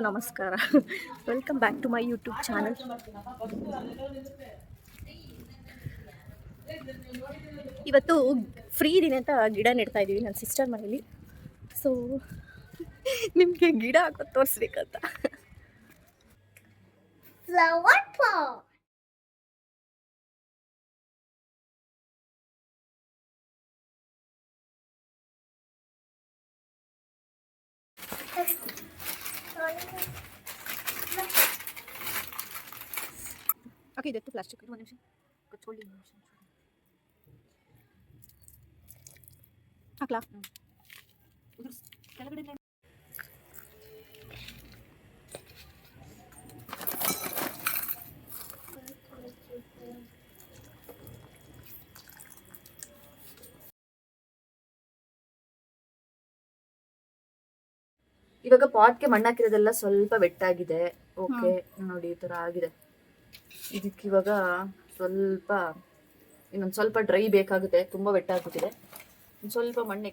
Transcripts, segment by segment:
ನಮಸ್ಕಾರ. Welcome back to my YouTube channel. ಇವತ್ತು free ಇದೀನಿ ಅಂತ ಗಿಡ ನೆಡ್ತಾ ಇದ್ದೀವಿ ನನ್ನ ಸಿಸ್ಟರ್ ಮನೇಲಿ. ಸೊ ನಿಮಗೆ ಗಿಡ ಹಾಕೋದು ತೋರಿಸ್ಬೇಕಂತ. Flower pot. ಓಕೆ, ಇದೆತ್ತು ಪ್ಲಾಸ್ಟಿಕ್. ಒಂದು ನಿಮಿಷ ಕಚ್ಕೊಳ್ಳಿ. ಹಾಕ್ಲಾ? ಕೆಳಗಡೆ ಇವಾಗ ಪಾಟ್ಗೆ ಮಣ್ಣು ಹಾಕಿರೋದೆಲ್ಲ ಸ್ವಲ್ಪ ವೆಟ್ಟಾಗಿದೆ. ಓಕೆ ನೋಡಿ, ಈ ಥರ ಆಗಿದೆ. ಇದಕ್ಕೆ ಇವಾಗ ಸ್ವಲ್ಪ ಇನ್ನೊಂದು ಸ್ವಲ್ಪ ಡ್ರೈ ಬೇಕಾಗುತ್ತೆ. ತುಂಬ ವೆಟ್ಟಾಗ್ಬಿಟ್ಟಿದೆ. ಒಂದು ಸ್ವಲ್ಪ ಮಣ್ಣು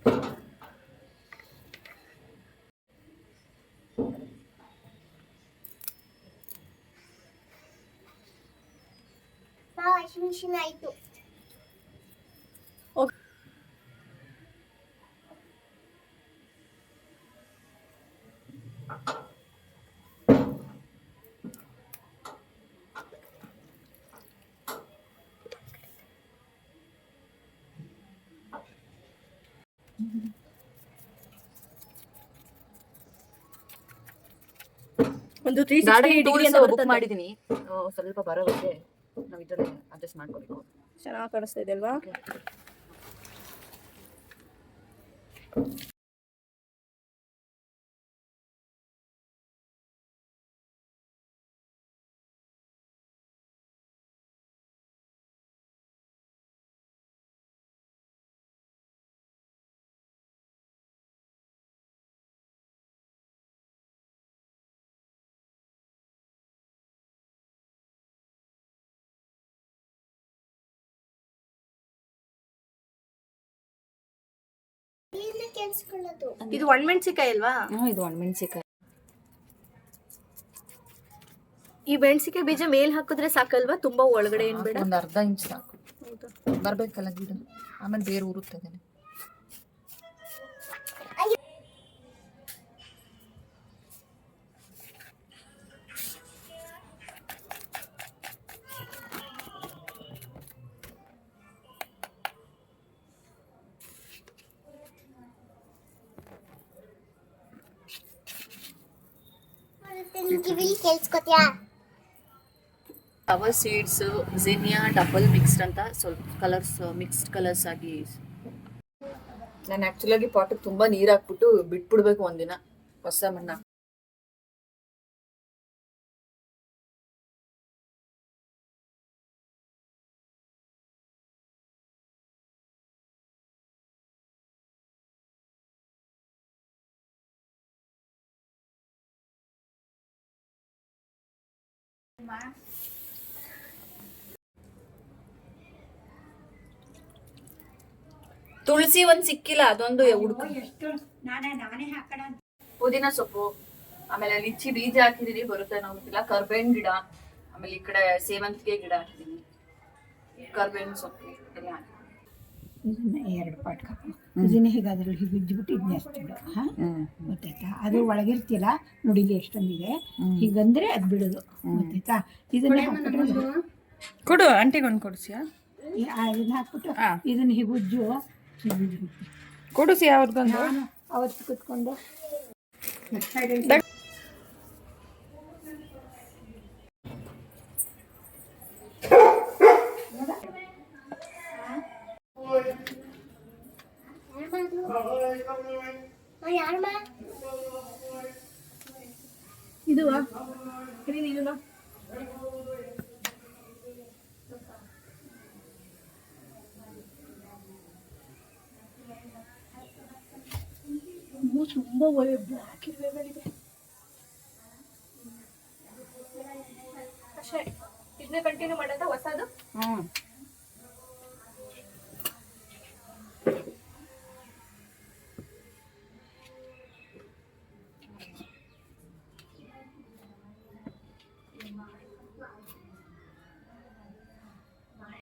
ವಾಷಿಂಗ್ ಆಯಿತು. ಒಂದು 360 ಡಿಗ್ರಿ ಅಂತ ಬುಕ್ ಮಾಡಿದೀನಿ. ಸ್ವಲ್ಪ ಬರೋಕ್ಕೆ ನಾವು ಇದರಲ್ಲಿ ಅಡ್ಜಸ್ಟ್ ಮಾಡ್ಕೋಬೇಕು. ಚೆನ್ನಾಗಿ ಕಾಣಿಸ್ತಾ ಇದೆ ಅಲ್ವಾ? ಇದು ಒಣಮೆಣಸಿಕಾಯಿ ಅಲ್ವಾ? ಇದು ಒಣಮೆಣಸಿಕಾಯಿ. ಈ ಮೆಣಸಿಕಾಯಿ ಬೀಜ ಮೇಲ್ ಹಾಕಿದ್ರೆ ಸಾಕಲ್ವಾ? ತುಂಬಾ ಒಳಗಡೆ ಏನ್ ಬೇಡ, ಒಂದು ಅರ್ಧ ಇಂಚ್ ಸಾಕು. ಬರ್ಬೇಕಲ್ಲ ಗಿಡ, ಆಮೇಲೆ ಬೇರೆ ಉರುತ್ತದೆ. ಫ್ಲವರ್ ಸೀಡ್ಸ್, ಝೆನಿಯಾ ಡಬಲ್ ಮಿಕ್ಸ್ಡ್ ಅಂತ ಸ್ವಲ್ಪ ಕಲರ್ಸ್, ಮಿಕ್ಸ್ಡ್ ಕಲರ್ಸ್ ಆಗಿ. ನಾನು ಆ್ಯಕ್ಚುಲಾಗಿ ಪಾಟಿಗೆ ತುಂಬ ನೀರು ಹಾಕ್ಬಿಟ್ಟು ಬಿಟ್ಬಿಡ್ಬೇಕು ಒಂದಿನ ಹೊಸ ಮಣ್ಣು. ತುಳಸಿ ಒಂದ್ ಸಿಕ್ಕಿಲ್ಲ, ಅದೊಂದು ಪುದೀನ ಸೊಪ್ಪು, ಆಮೇಲೆ ಲಿಚ್ಚಿ ಬೀಜ ಹಾಕಿದೀನಿ, ಬರುತ್ತೆ ನೋಡಿಲ್ಲ. ಕರ್ಬೇವಿನ ಗಿಡ, ಆಮೇಲೆ ಈ ಕಡೆ ಸೇವಂತಿಗೆ ಗಿಡ ಹಾಕಿದೀನಿ. ಕರ್ಬೇವಿನ ಸೊಪ್ಪು ಎಲ್ಲ ಇದನ್ನ 2 ಪಾಟ್ ಹಾಕು. ಇದನ್ನ ಹೀಗೆ ಅದ್ರಲ್ಲಿ ಹೀಗೆ ಉಜ್ಜಿಬಿಟ್ಟು ಇದನ್ನ ಎಷ್ಟಿಡು. ಗೊತ್ತಾಯ್ತಾ? ಅದು ಒಳಗಿರ್ತಿಲ್ಲ ನೋಡಿಲಿ ಎಷ್ಟೊಂದಿದೆ. ಹೀಗಂದ್ರೆ ಅದು ಬಿಡೋದು. ಗೊತ್ತಾಯ್ತಾ? ಇದನ್ನ ಹಾಕ್ಬಿಟ್ರೆ ಕೊಡು, ಆಂಟಿಗೆ ಒಂದು ಕೊಡಿಸಿಯಾ? ಇದನ್ನ ಹಾಕ್ಬಿಟ್ಟು ಇದನ್ನ ಹೀಗೆ ಉಜ್ಜು. ಕೊಡಿಸಿ ಅವ್ರಿಗೊಂದು. ನಾನು ಅವತ್ತು ಕುತ್ಕೊಂಡು ಇದು ತುಂಬಾ ಒಳ್ಳೆ ಬ್ಲ್ಯಾಕ್ ಇರಬೇಕಿದೆ ಅಷ್ಟೇ. ಇದನ್ನ ಕಂಟಿನ್ಯೂ ಮಾಡೋದಾ ಹೊಸದು?